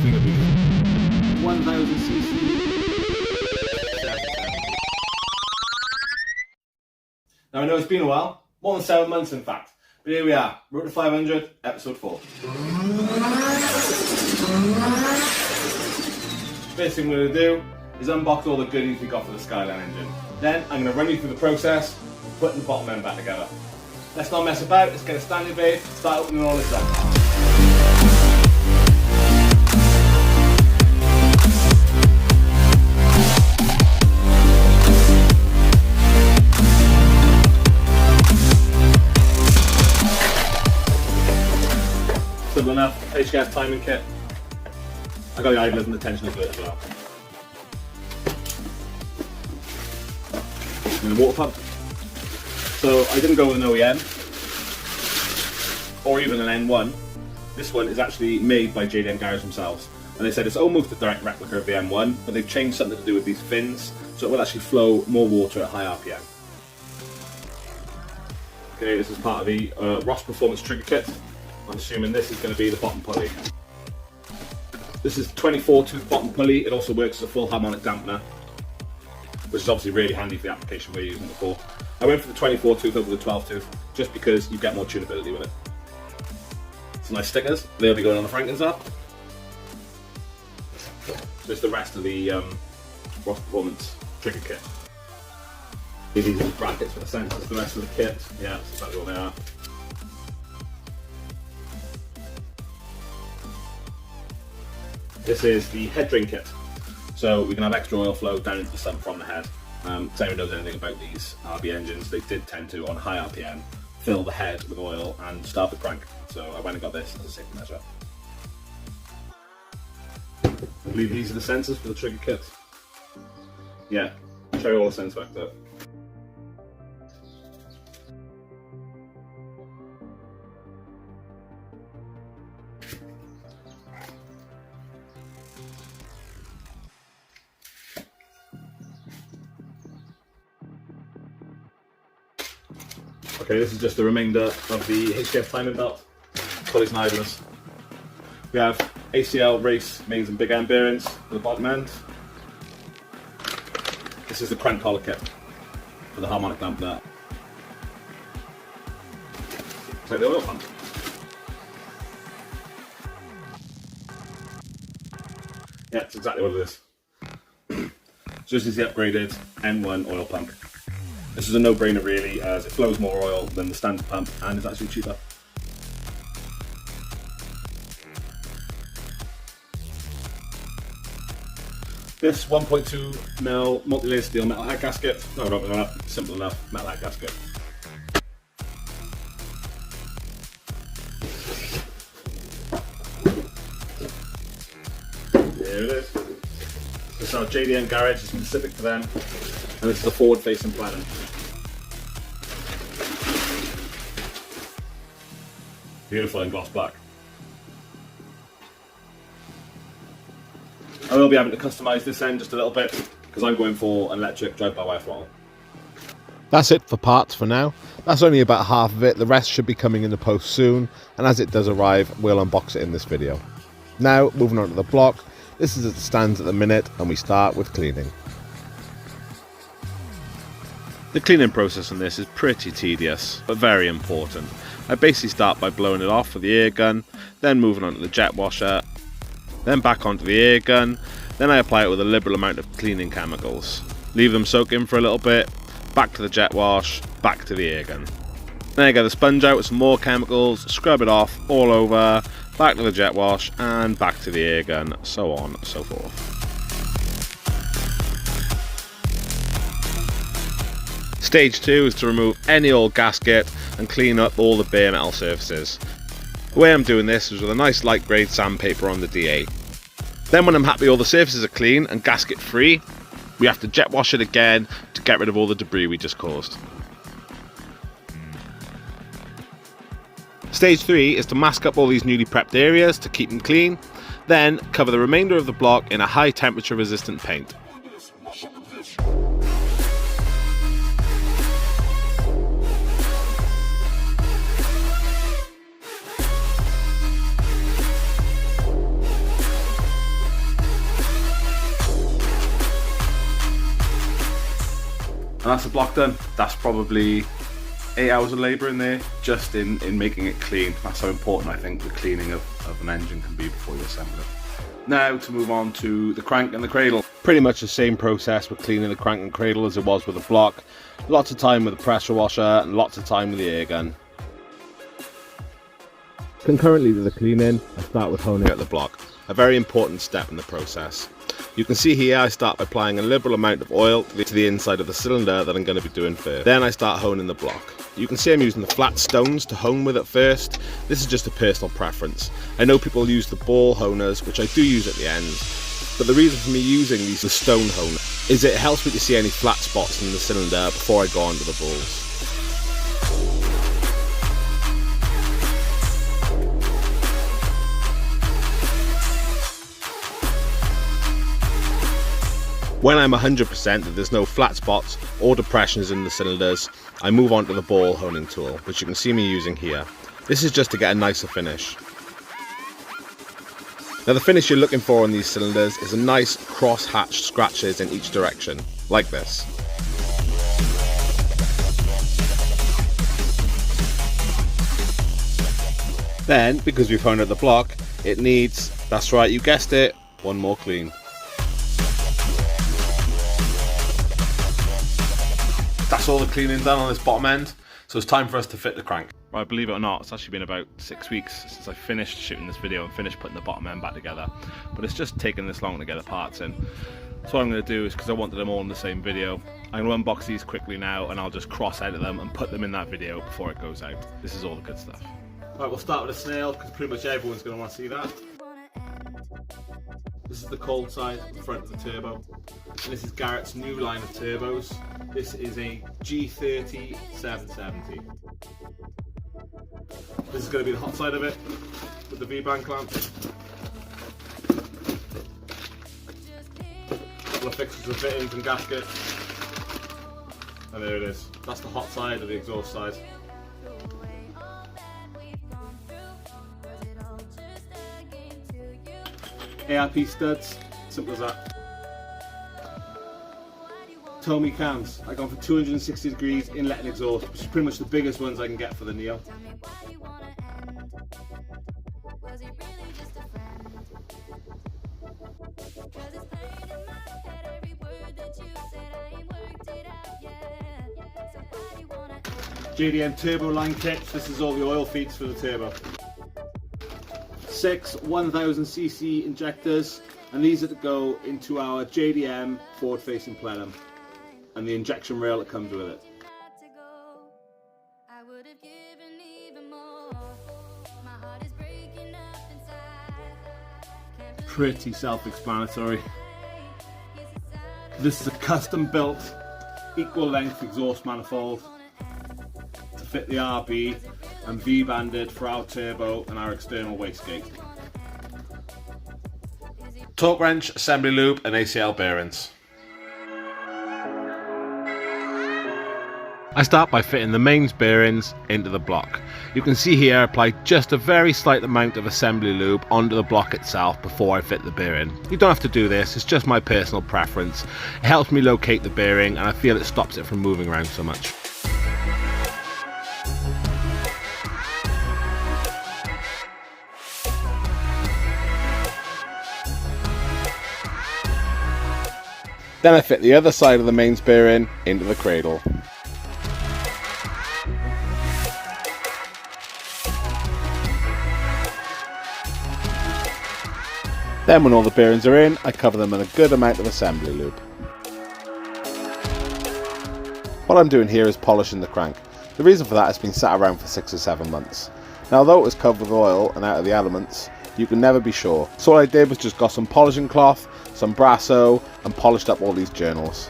cleaner booth. 1000cc. Now I know it's been a while, more than 7 months in fact, but here we are, Road to 500, episode 4. First thing we're going to do is unbox all the goodies we got for the Skyline engine. Then I'm going to run you through the process of putting the bottom end back together. Let's not mess about, let's get a standing bait, start opening all this up. Simple enough, HGF timing kit. I got the idlers and the tensioner for it as well. And a water pump. So I didn't go with an OEM or even an N1. This one is actually made by JDM Garage themselves, and they said it's almost a direct replica of the M1, but they've changed something to do with these fins, so it will actually flow more water at high RPM. Okay, this is part of the Ross Performance trigger kit. I'm assuming this is going to be the bottom pulley. This is 24 tooth bottom pulley. It also works as a full harmonic dampener, which is obviously really handy for the application we're using it for. I went for the 24 tooth over the 12 tooth just because you get more tunability with it. Some nice stickers. They'll be going on the Frankens up. There's the rest of the Ross Performance trigger kit. These are the brackets for the sensors. The rest of the kit, yeah, that's exactly what they are. This is the head drain kit, so we can have extra oil flow down into the sump from the head. If anyone knows anything about these RB engines, they did tend to, on high RPM, fill the head with oil and start the crank. So I went and got this as a safety measure. I believe these are the sensors for the trigger kit. Yeah, show you all the sensors back there. Okay, this is just the remainder of the HGF timing belt, pulleys and idlers. We have ACL race mains and big end bearings for the bottom end. This is the crank collar kit for the harmonic dampener. It's like the oil pump. Yeah, it's exactly what it is. So this is the upgraded N1 oil pump. This is a no-brainer really, as it flows more oil than the standard pump and is actually cheaper. This 1.2mm multi-layer steel metal head gasket, no, not enough, simple enough, metal head gasket. There it is. This is our JDM Garage, it's specific for them, and this is the forward-facing planning. Beautiful in gloss black. I will be having to customise this end just a little bit because I'm going for an electric drive-by-wire throttle. That's it for parts for now. That's only about half of it. The rest should be coming in the post soon, and as it does arrive, we'll unbox it in this video. Now, moving on to the block. This is as it stands at the minute, and we start with cleaning. The cleaning process on this is pretty tedious, but very important. I basically start by blowing it off with the air gun, then moving on to the jet washer, then back onto the air gun, then I apply it with a liberal amount of cleaning chemicals. Leave them soaking for a little bit, back to the jet wash, back to the air gun. Then I get the sponge out with some more chemicals, scrub it off all over, back to the jet wash, and back to the air gun, so on and so forth. Stage 2 is to remove any old gasket and clean up all the bare metal surfaces. The way I'm doing this is with a nice light grade sandpaper on the DA. Then when I'm happy all the surfaces are clean and gasket free, we have to jet wash it again to get rid of all the debris we just caused. Stage 3 is to mask up all these newly prepped areas to keep them clean, then cover the remainder of the block in a high temperature resistant paint. that's the block done. That's probably 8 hours of labour in there, just in making it clean. That's how important I think the cleaning of an engine can be before you assemble it. Now to move on to the crank and the cradle. Pretty much the same process with cleaning the crank and cradle as it was with the block. Lots of time with the pressure washer and lots of time with the air gun. Concurrently to the cleaning, I start with honing out the block, a very important step in the process. You can see here I start by applying a liberal amount of oil to the inside of the cylinder that I'm going to be doing first. Then I start honing the block. You can see I'm using the flat stones to hone with at first. This is just a personal preference. I know people use the ball honers, which I do use at the end, but the reason for me using the stone honer is it helps me to see any flat spots in the cylinder before I go onto the balls. When I'm 100% that there's no flat spots or depressions in the cylinders, I move on to the ball honing tool, which you can see me using here. This is just to get a nicer finish. Now the finish you're looking for on these cylinders is a nice cross-hatched scratches in each direction, like this. Then, because we've honed out the block, it needs, that's right, you guessed it, one more clean. That's all the cleaning done on this bottom end, so it's time for us to fit the crank. Right, believe it or not, it's actually been about 6 weeks since I finished shooting this video and finished putting the bottom end back together, but it's just taken this long to get the parts in. So what I'm going to do is, because I wanted them all in the same video, I'm going to unbox these quickly now and I'll just cross out of them and put them in that video before it goes out. This is all the good stuff. Right, we'll start with a snail because pretty much everyone's going to want to see that. This is the cold side, the front of the turbo. And this is Garrett's new line of turbos. This is a G30 770. This is going to be the hot side of it with the V-band clamp. Couple of fixtures and fittings and gaskets. And there it is. That's the hot side of the exhaust side. ARP studs, simple as that. Tomy cams, I gone for 260 degrees inlet and exhaust, which is pretty much the biggest ones I can get for the Neo. JDM turbo line kits, this is all the oil feeds for the turbo. 6 1000cc injectors, and these are to go into our JDM forward facing plenum and the injection rail that comes with it. Pretty self-explanatory. This is a custom built equal length exhaust manifold to fit the RB and V-banded for our turbo and our external wastegate. Torque wrench, assembly loop and ACL bearings. I start by fitting the mains bearings into the block. You can see here I apply just a very slight amount of assembly lube onto the block itself before I fit the bearing. You don't have to do this, it's just my personal preference. It helps me locate the bearing and I feel it stops it from moving around so much. Then I fit the other side of the mains bearing into the cradle. Then when all the bearings are in, I cover them in a good amount of assembly lube. What I'm doing here is polishing the crank. The reason for that has been sat around for 6 or 7 months. Now although it was covered with oil and out of the elements, you can never be sure. So what I did was just got some polishing cloth, some Brasso, and polished up all these journals.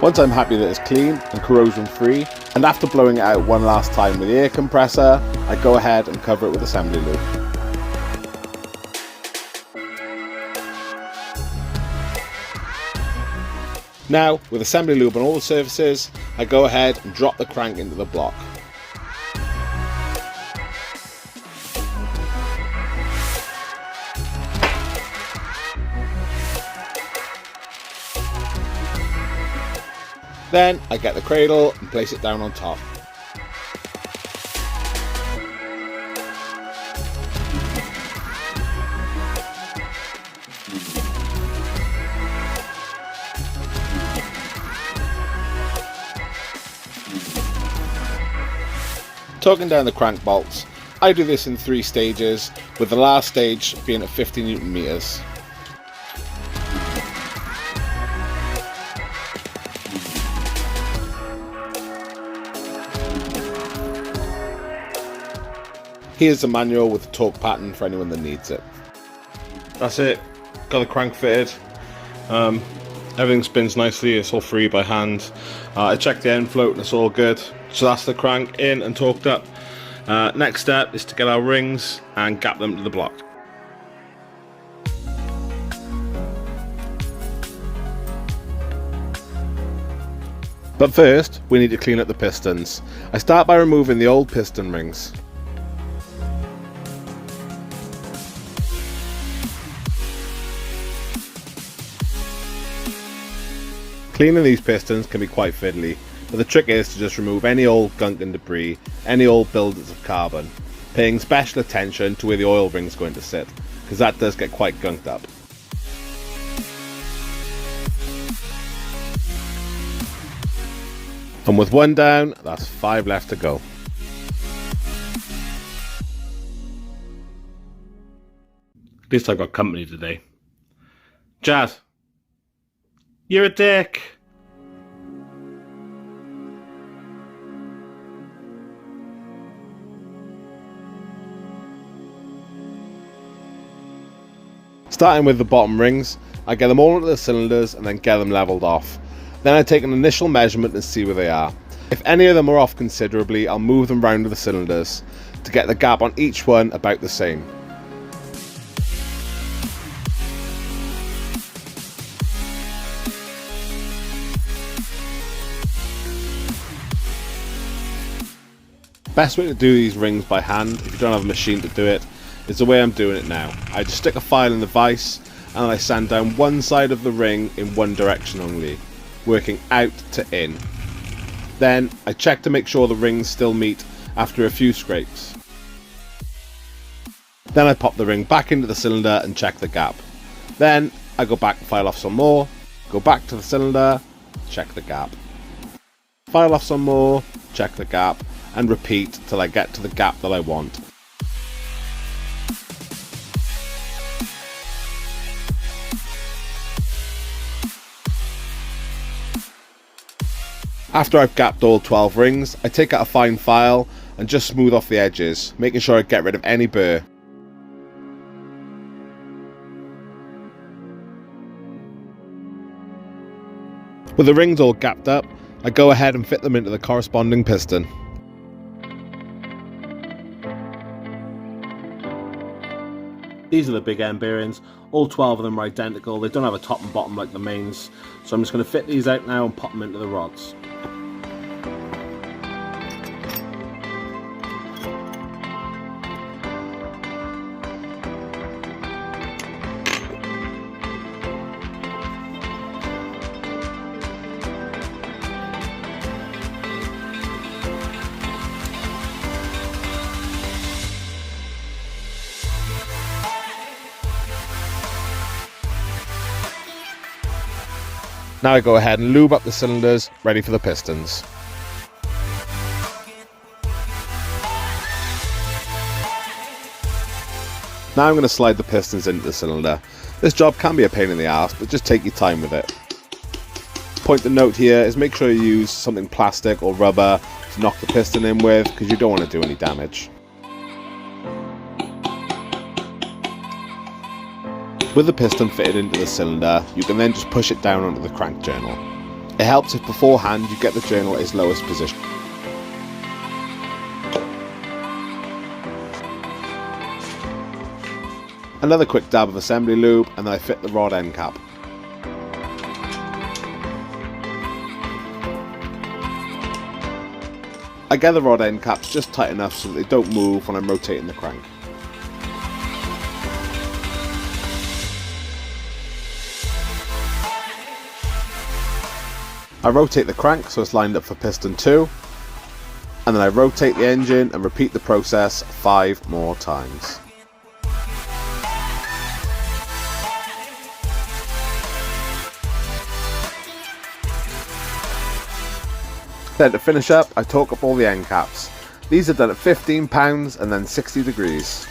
Once I'm happy that it's clean and corrosion free, and after blowing it out one last time with the air compressor, I go ahead and cover it with assembly lube. Now, with assembly lube on all the surfaces, I go ahead and drop the crank into the block. Then I get the cradle and place it down on top. Torquing down the crank bolts, I do this in 3 stages, with the last stage being at 50 Newton meters. Here's the manual with the torque pattern for anyone that needs it. That's it, got the crank fitted. Everything spins nicely, it's all free by hand. I checked the end float and it's all good. So that's the crank in and torqued up. Next step is to get our rings and gap them to the block. But first, we need to clean up the pistons. I start by removing the old piston rings. Cleaning these pistons can be quite fiddly, but the trick is to just remove any old gunk and debris, any old buildups of carbon, paying special attention to where the oil ring's going to sit, because that does get quite gunked up. And with 1 down, that's 5 left to go. At least I got company today. Jad, you're a dick. Starting with the bottom rings, I get them all into the cylinders and then get them levelled off. Then I take an initial measurement and see where they are. If any of them are off considerably, I'll move them round to the cylinders to get the gap on each one about the same. Best way to do these rings by hand, if you don't have a machine to do it, is the way I'm doing it now. I just stick a file in the vise and I sand down one side of the ring in one direction only, working out to in. Then I check to make sure the rings still meet after a few scrapes. Then I pop the ring back into the cylinder and check the gap. Then I go back and file off some more, go back to the cylinder, check the gap. File off some more, check the gap, and repeat till I get to the gap that I want. After I've gapped all 12 rings, I take out a fine file and just smooth off the edges, making sure I get rid of any burr. With the rings all gapped up, I go ahead and fit them into the corresponding piston. These are the big end bearings, all 12 of them are identical, they don't have a top and bottom like the mains, so I'm just going to fit these out now and pop them into the rods. Now I go ahead and lube up the cylinders, ready for the pistons. Now I'm going to slide the pistons into the cylinder. This job can be a pain in the arse, but just take your time with it. Point to note here is make sure you use something plastic or rubber to knock the piston in with, because you don't want to do any damage. With the piston fitted into the cylinder, you can then just push it down onto the crank journal. It helps if beforehand you get the journal at its lowest position. Another quick dab of assembly lube and then I fit the rod end cap. I get the rod end caps just tight enough so that they don't move when I'm rotating the crank. I rotate the crank so it's lined up for piston 2, and then I rotate the engine and repeat the process 5 more times. Then to finish up, I torque up all the end caps. These are done at 15 pounds and then 60 degrees.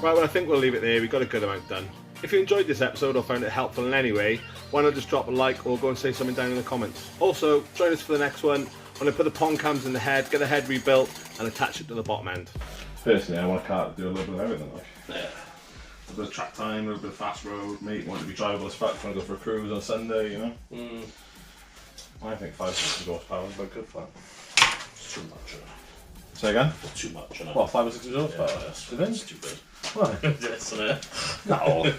Right, well I think we'll leave it there. We've got a good amount done. If you enjoyed this episode or found it helpful in any way, why not just drop a like or go and say something down in the comments. Also, join us for the next one when I put the pond cams in the head, get the head rebuilt and attach it to the bottom end. Personally, I want a car to do a little bit of everything. Like. Yeah. A bit of track time, a little bit of fast road, mate, want to be drivable as fuck, want to go for a cruise on Sunday, you know? I think 5 or 6 horsepower is about good fun. It's too much. Say again? It's too much. What, 5 or 6 horsepower? Yeah, that's stupid. Why? Yes, isn't it? No.